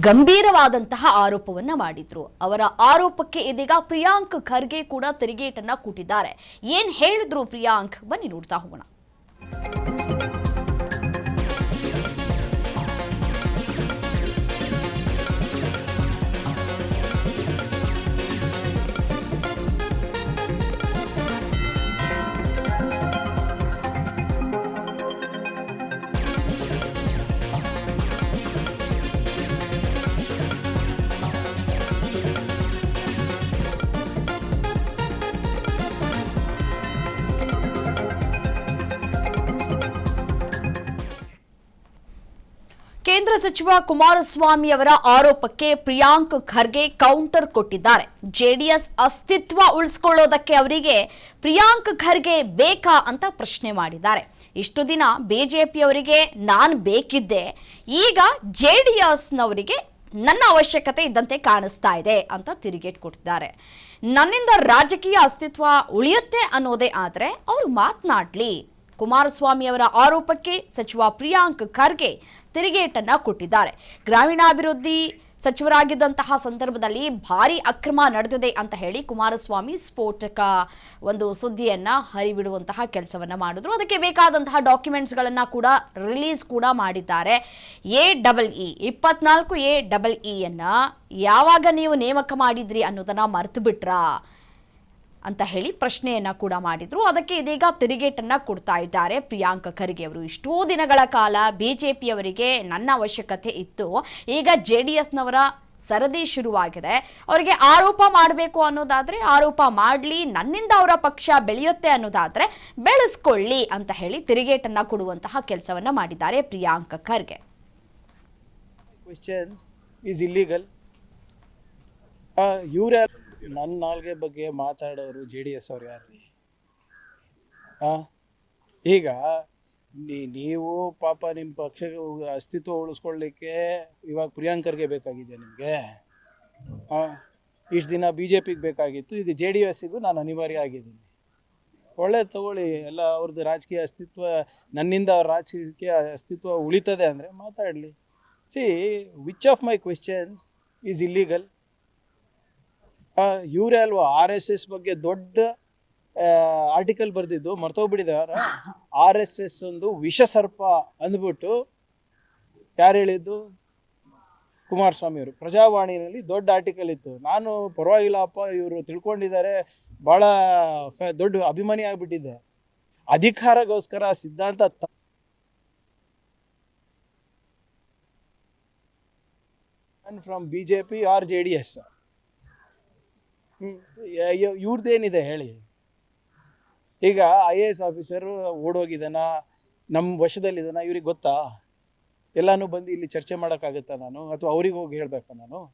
ಗಂಭೀರವಾದಂತಹ ಆರೋಪವನ್ನ ಮಾಡಿದ್ರು. ಅವರ ಆರೋಪಕ್ಕೆ ಇದೀಗ ಪ್ರಿಯಾಂಕ್ ಖರ್ಗೆ ಕೂಡ ತಿರುಗೇಟನ್ನ ಕೊಟ್ಟಿದ್ದಾರೆ. ಏನ್ ಹೇಳಿದ್ರು ಪ್ರಿಯಾಂಕ್, ಬನ್ನಿ ನೋಡ್ತಾ ಹೋಗೋಣ. ಕೇಂದ್ರ ಸಚಿವ ಕುಮಾರಸ್ವಾಮಿ ಅವರ ಆರೋಪಕ್ಕೆ ಪ್ರಿಯಾಂಕ್ ಖರ್ಗೆ ಕೌಂಟರ್ ಕೊಟ್ಟಿದ್ದಾರೆ. ಜೆಡಿಎಸ್ ಅಸ್ತಿತ್ವ ಉಳಿಸಿಕೊಳ್ಳೋದಕ್ಕೆ ಅವರಿಗೆ ಪ್ರಿಯಾಂಕ್ ಖರ್ಗೆ ಬೇಕಾ ಅಂತ ಪ್ರಶ್ನೆ ಮಾಡಿದ್ದಾರೆ. ಇಷ್ಟು ದಿನ ಬಿಜೆಪಿಯವರಿಗೆ ನಾನು ಬೇಕಿದ್ದೆ, ಈಗ ಜೆಡಿಎಸ್ನವರಿಗೆ ನನ್ನ ಅವಶ್ಯಕತೆ ಇದ್ದಂತೆ ಕಾಣಿಸ್ತಾ ಇದೆ ಅಂತ ತಿರುಗೇಟ್ ಕೊಟ್ಟಿದ್ದಾರೆ. ನನ್ನಿಂದ ರಾಜಕೀಯ ಅಸ್ತಿತ್ವ ಉಳಿಯುತ್ತೆ ಅನ್ನೋದೇ ಆದರೆ ಅವರು ಮಾತನಾಡಲಿ. ಕುಮಾರಸ್ವಾಮಿ ಅವರ ಆರೋಪಕ್ಕೆ ಸಚಿವ ಪ್ರಿಯಾಂಕ್ ಖರ್ಗೆ ತಿರುಗೇಟನ್ನ ಕೊಟ್ಟಿದ್ದಾರೆ. ಗ್ರಾಮೀಣಾಭಿವೃದ್ಧಿ ಸಚಿವರಾಗಿದ್ದಂತಹ ಸಂದರ್ಭದಲ್ಲಿ ಭಾರಿ ಅಕ್ರಮ ನಡೆದಿದೆ ಅಂತ ಹೇಳಿ ಕುಮಾರಸ್ವಾಮಿ ಸ್ಫೋಟಕ ಒಂದು ಸುದ್ದಿಯನ್ನ ಹರಿಬಿಡುವಂತಹ ಕೆಲಸವನ್ನ ಮಾಡಿದ್ರು. ಅದಕ್ಕೆ ಬೇಕಾದಂತಹ ಡಾಕ್ಯುಮೆಂಟ್ಸ್ಗಳನ್ನ ಕೂಡ ರಿಲೀಸ್ ಕೂಡ ಮಾಡಿದ್ದಾರೆ. AEE ಯಾವಾಗ ನೀವು ನೇಮಕ ಮಾಡಿದ್ರಿ ಅನ್ನೋದನ್ನ ಮರೆತು ಬಿಟ್ರಾ ಅಂತ ಹೇಳಿ ಪ್ರಶ್ನೆಯನ್ನ ಕೂಡ ಮಾಡಿದ್ರು. ಅದಕ್ಕೆ ಇದೀಗ ತಿರುಗೇಟನ್ನ ಕೊಡ್ತಾ ಇದ್ದಾರೆ ಪ್ರಿಯಾಂಕ್ ಖರ್ಗೆ ಅವರು. ಇಷ್ಟೋ ದಿನಗಳ ಕಾಲ ಬಿಜೆಪಿಯವರಿಗೆ ನನ್ನ ಅವಶ್ಯಕತೆ ಇತ್ತು, ಈಗ ಜೆಡಿಎಸ್ನವರ ಸರದಿ ಶುರುವಾಗಿದೆ. ಅವರಿಗೆ ಆರೋಪ ಮಾಡಬೇಕು ಅನ್ನೋದಾದ್ರೆ ಆರೋಪ ಮಾಡಲಿ, ನನ್ನಿಂದ ಅವರ ಪಕ್ಷ ಬೆಳೆಯುತ್ತೆ ಅನ್ನೋದಾದ್ರೆ ಬೆಳೆಸ್ಕೊಳ್ಳಿ ಅಂತ ಹೇಳಿ ತಿರುಗೇಟನ್ನ ಕೊಡುವಂತಹ ಕೆಲಸವನ್ನ ಮಾಡಿದ್ದಾರೆ ಪ್ರಿಯಾಂಕ್ ಖರ್ಗೆ. ನನ್ನ ನಾಲ್ಗೆ ಬಗ್ಗೆ ಮಾತಾಡೋರು JDS ಅವ್ರು ಯಾರ್ರಿ? ಈಗ ನೀವು ಪಾಪ ನಿಮ್ಮ ಪಕ್ಷ ಅಸ್ತಿತ್ವ ಉಳಿಸ್ಕೊಳ್ಳಿಕ್ಕೆ ಇವಾಗ ಪ್ರಿಯಾಂಕ್ ಖರ್ಗೆ ಬೇಕಾಗಿದೆ ನಿಮಗೆ. ಇಷ್ಟು ದಿನ BJPಗೆ ಬೇಕಾಗಿತ್ತು, ಈಗ JDSಗೂ ನಾನು ಅನಿವಾರ್ಯ ಆಗಿದ್ದೀನಿ. ಒಳ್ಳೆ ತಗೊಳ್ಳಿ, ಎಲ್ಲ ಅವ್ರದ್ದು ರಾಜಕೀಯ ಅಸ್ತಿತ್ವ, ನನ್ನಿಂದ ಅವ್ರ ರಾಜಕೀಯ ಅಸ್ತಿತ್ವ ಉಳಿತದೆ ಅಂದರೆ ಮಾತಾಡಲಿ. Which of my questions is illegal? ಇವರೇ ಅಲ್ವಾ RSS ಬಗ್ಗೆ ದೊಡ್ಡ ಆರ್ಟಿಕಲ್ ಬರೆದಿದ್ದು, ಮರ್ತೋಗ್ಬಿಟ್ಟಿದ್ದಾರೆ. RSS ಒಂದು ವಿಷ ಸರ್ಪ ಅಂದ್ಬಿಟ್ಟು ಯಾರು ಹೇಳಿದ್ದು? ಕುಮಾರಸ್ವಾಮಿ ಅವರು. ಪ್ರಜಾವಾಣಿನಲ್ಲಿ ದೊಡ್ಡ ಆರ್ಟಿಕಲ್ ಇತ್ತು. ನಾನು ಪರವಾಗಿಲ್ಲಪ್ಪ, ಇವರು ತಿಳ್ಕೊಂಡಿದ್ದಾರೆ, ಭಾಳ ದೊಡ್ಡ ಅಭಿಮಾನಿ ಆಗಿಬಿಟ್ಟಿದ್ದೆ. ಅಧಿಕಾರಗೋಸ್ಕರ ಸಿದ್ಧಾಂತ ಫ್ರಮ್ BJP ಆರ್ JDS. ಇವ್ರದ್ದೇನಿದೆ ಹೇಳಿ? ಈಗ IAS ಆಫೀಸರು ಓಡೋಗಿದ್ದಾನ, ನಮ್ಮ ವಶದಲ್ಲಿದ್ದಾನ, ಇವ್ರಿಗೆ ಗೊತ್ತಾ? ಎಲ್ಲಾನು ಬಂದು ಇಲ್ಲಿ ಚರ್ಚೆ ಮಾಡೋಕ್ಕಾಗುತ್ತಾ ನಾನು? ಅಥವಾ ಅವ್ರಿಗೆ ಹೋಗಿ ಹೇಳ್ಬೇಕಾ ನಾನು?